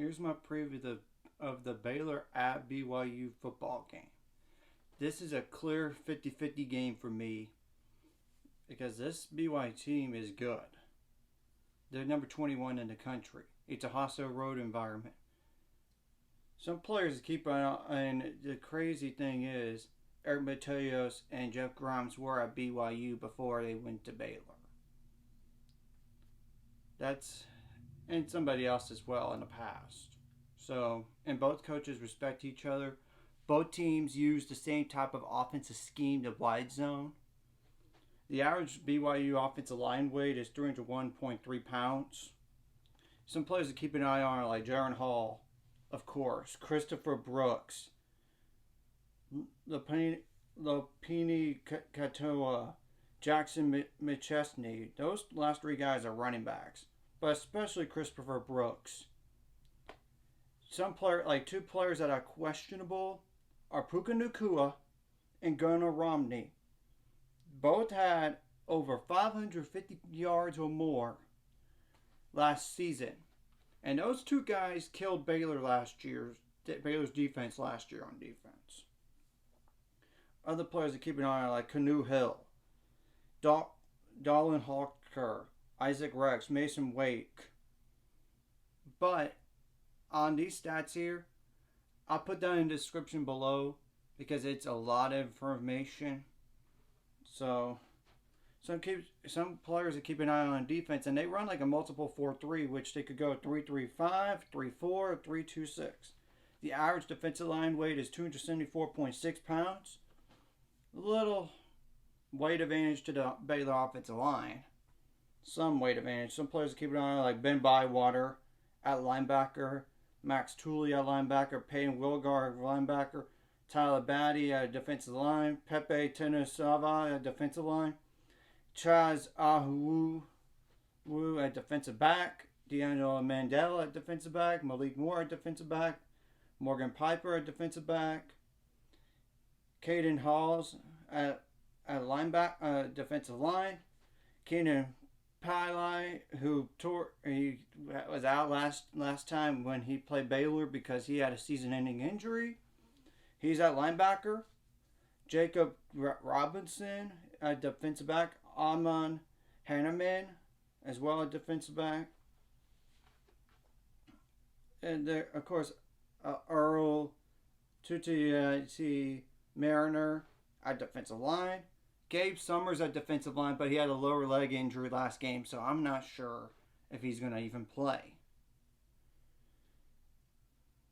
Here's my preview of the Baylor at BYU football game. This is a clear 50-50 game for me because this BYU team is good. They're number 21 in the country. It's a hostile road environment. Some players keep on, and the crazy thing is, Eric Mateos and Jeff Grimes were at BYU before they went to Baylor. And somebody else as well in the past. So, and both coaches respect each other. Both teams use the same type of offensive scheme, the wide zone. The average BYU offensive line weight is 301.3 pounds. Some players to keep an eye on are like Jaron Hall, of course, Christopher Brooks, Lopini Katoa, Jackson McChesney. Those last three guys are running backs, but especially Christopher Brooks. Two players that are questionable are Puka Nacua and Gunnar Romney. Both had over 550 yards or more last season. And those two guys killed Baylor's defense last year on defense. Other players to keep an eye on are like Canoe Hill, Dallin Hawker, Isaac Rex, Mason Wake. But on these stats here, I'll put that in the description below because it's a lot of information. So some players that keep an eye on defense, and they run like a multiple 4-3, which they could go 3-3-5, 3-4, 3-2-6. The average defensive line weight is 274.6 pounds. A little weight advantage to the Baylor offensive line. Some weight advantage. Some players that keep an eye on like Ben Bywater at linebacker, Max Tooley at linebacker, Peyton Wilgar at linebacker, Tyler Batty at defensive line, Pepe Tenosava at defensive line, Chaz Ahu at defensive back, D'Angelo Mandela at defensive back, Malik Moore at defensive back, Morgan Piper at defensive back, Caden Halls at defensive line, Keenan Pili, he was out last time when he played Baylor because he had a season-ending injury. He's at linebacker. Jacob Robinson at defensive back. Amon Hanneman as well at defensive back. And there, of course, Earl Tuti Mariner at defensive line. Gabe Summers at defensive line, but he had a lower leg injury last game, so I'm not sure if he's going to even play.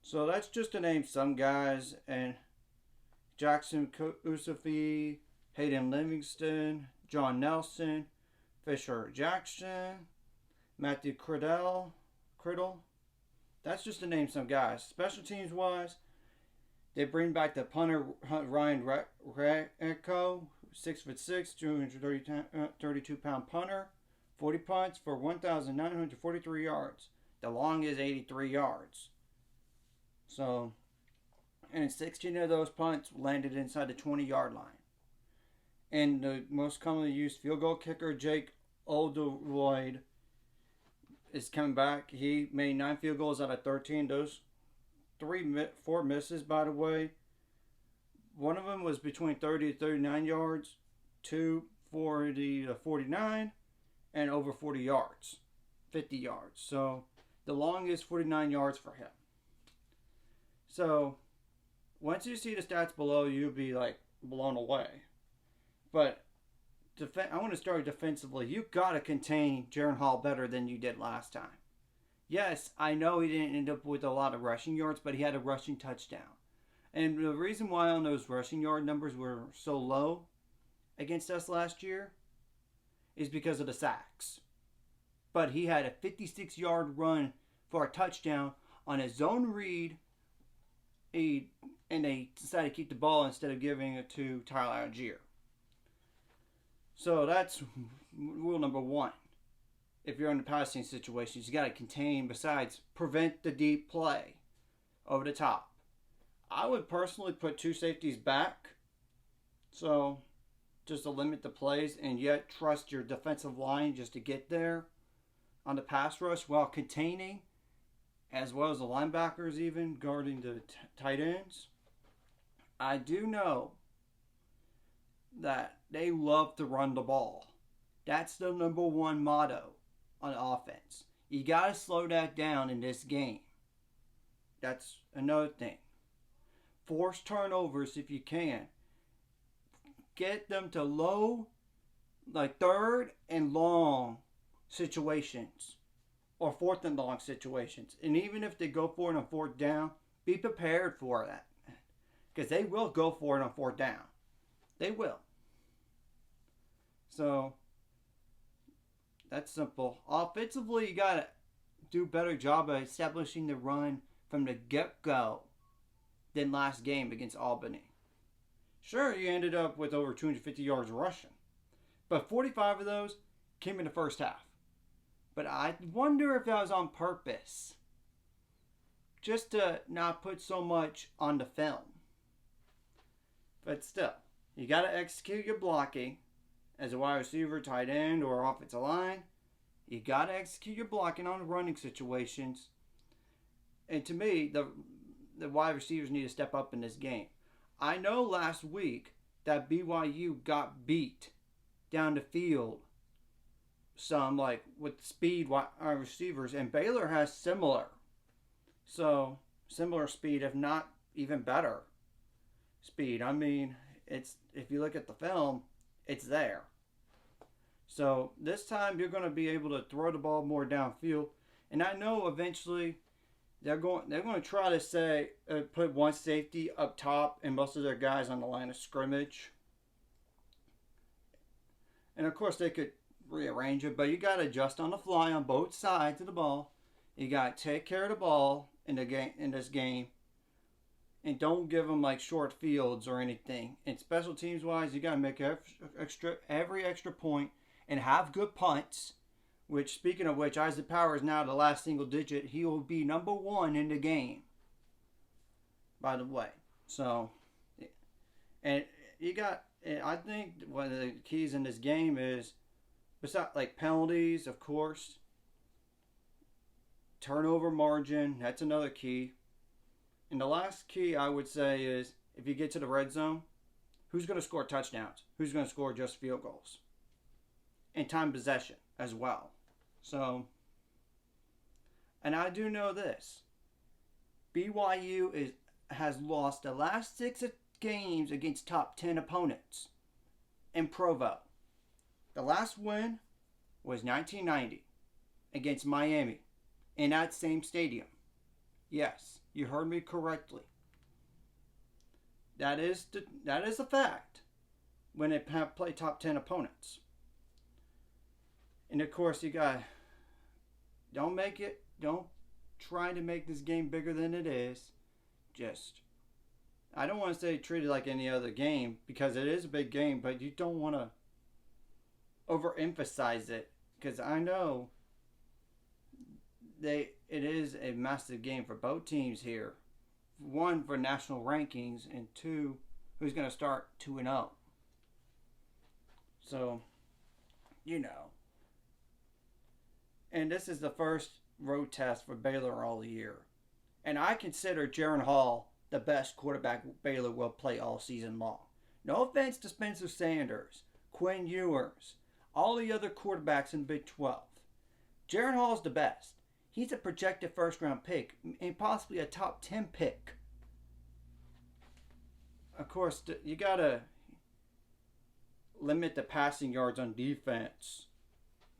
So that's just to name some guys. And Jackson Usafi, Hayden Livingston, John Nelson, Fisher Jackson, Matthew Criddle. That's just to name some guys. Special teams wise, they bring back the punter Ryan Recco, 6'6", 232-pound punter, 40 punts for 1,943 yards. The long is 83 yards. So, and 16 of those punts landed inside the 20-yard line. And the most commonly used field goal kicker, Jake Oldroyd, is coming back. He made 9 field goals out of 13. Those 4 misses, by the way. One of them was between 30 to 39 yards, 2 40 to 49, and over 40 yards, 50 yards. So the longest 49 yards for him. So once you see the stats below, you'll be like blown away. But I want to start defensively. You've got to contain Jaron Hall better than you did last time. Yes, I know he didn't end up with a lot of rushing yards, but he had a rushing touchdown. And the reason why on those rushing yard numbers were so low against us last year is because of the sacks. But he had a 56-yard run for a touchdown on a zone read, and they decided to keep the ball instead of giving it to Tyler Algier. So that's rule number 1. If you're in the passing situations, you got to contain, besides prevent the deep play over the top. I would personally put 2 safeties back, so just to limit the plays, and yet trust your defensive line just to get there on the pass rush while containing as well as the linebackers, even guarding the tight ends. I do know that they love to run the ball. That's the number one motto on offense. You got to slow that down in this game. That's another thing. Force turnovers if you can. Get them to low, like third and long situations or fourth and long situations. And even if they go for it on fourth down, be prepared for that. Because they will go for it on fourth down. They will. So, that's simple. Offensively, you got to do a better job of establishing the run from the get-go than last game against Albany. Sure, you ended up with over 250 yards rushing. But 45 of those came in the first half. But I wonder if that was on purpose. Just to not put so much on the film. But still, you got to execute your blocking as a wide receiver, tight end, or offensive line. You got to execute your blocking on running situations. And to me, the wide receivers need to step up in this game. I know last week that BYU got beat down the field some, like with speed wide receivers, and Baylor has similar. So, similar speed, if not even better speed. I mean, it's if you look at the film, it's there. So, this time you're going to be able to throw the ball more downfield. And I know eventually they're going to try to put one safety up top and most of their guys on the line of scrimmage. And of course they could rearrange it, but you got to adjust on the fly on both sides of the ball. You got to take care of the ball in this game, and don't give them like short fields or anything. And special teams wise, you got to make every extra point and have good punts. Which, speaking of which, Isaac Power is now the last single digit. He will be number one in the game, by the way. So, and you got, I think one of the keys in this game is, besides like penalties, of course, turnover margin, that's another key. And the last key I would say is, if you get to the red zone, who's going to score touchdowns? Who's going to score just field goals? And time possession as well. So, and I do know this. BYU has lost the last 6 games against top 10 opponents in Provo. The last win was 1990 against Miami in that same stadium. Yes, you heard me correctly. That is a fact when they play top 10 opponents. And of course, you got, don't try to make this game bigger than it is. Just, I don't want to say treat it like any other game because it is a big game, but you don't want to overemphasize it because I know it is a massive game for both teams here. One, for national rankings, and two, who's going to start 2-0. So, you know. And this is the first road test for Baylor all year. And I consider Jaron Hall the best quarterback Baylor will play all season long. No offense to Spencer Sanders, Quinn Ewers, all the other quarterbacks in Big 12. Jaron Hall's the best. He's a projected first-round pick and possibly a top 10 pick. Of course, you got to limit the passing yards on defense.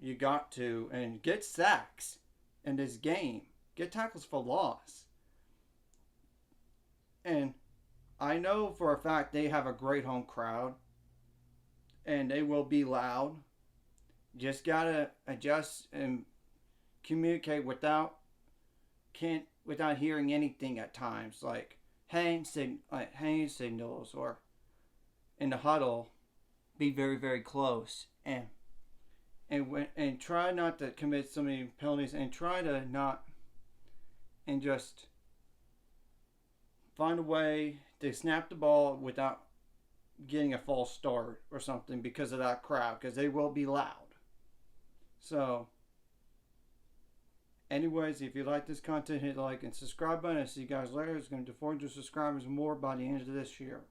You got to. And get sacks in this game. Get tackles for loss. And I know for a fact they have a great home crowd. And they will be loud. Just got to adjust and communicate without hearing anything at times. Like hand signals or in the huddle. Be very, very close. And try not to commit so many penalties, and try to not, and just find a way to snap the ball without getting a false start or something because of that crowd, because they will be loud. So, Anyways, if you like this content, hit the like and subscribe button. I'll see you guys later. It's going to 400 subscribers more by the end of this year.